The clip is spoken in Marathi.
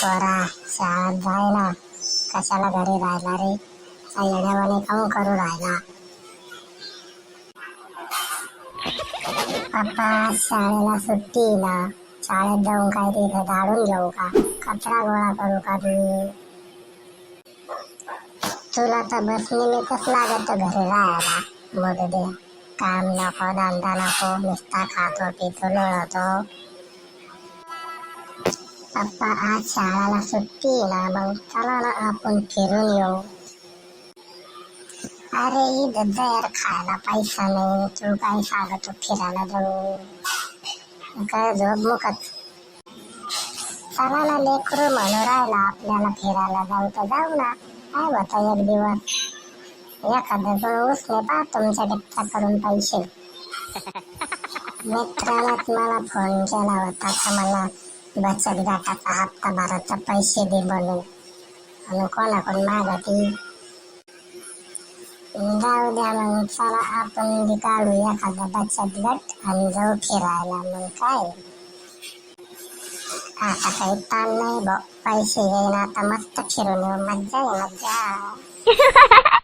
पोरा शाळेत जाय ना, कशाला घरी राहिला रे? येड्यावाने काऊन करू राहिला? पप्पा शाळेला सुट्टी ना, शाळेत जाऊन काय तिथे झाडून घेऊ का? कचरा गोळा करू का मी? तुला तर बस निमित्तच लागत घरी राहायला. मग दे, काम नको, धंदा नको, नुसता खातो पितो लोळतो. पप्पा आज शाळेला सुट्टी ना, मग चला ना आपण फिरून येऊ. अरे इथं जर खायला पैसा नाही, तू काय सांगतो फिरायला जाऊ? काय झोप मुकत. चला ना लेकरू म्हणून राहिला आपल्याला फिरायला जाऊ तर जाऊ ना. काय होता एक दिवस, एखाद्या उसने पा तुमच्या टिकटाकडून पैसे. मित्रालाच मला फोन केला होता का मला बचत गटाचा हप्ता भरायचा पैसे दे म्हणून, आणि कोणाकडून मागती. जाऊ द्या मग, चला आपण बी काढू एखादा बचत गट आणि जाऊ फिरायला. मग काय आता काही ताण नाही भाऊ, पैसे येईन आता मस्त फिरून येऊ, मज्जा आहे मज्जा.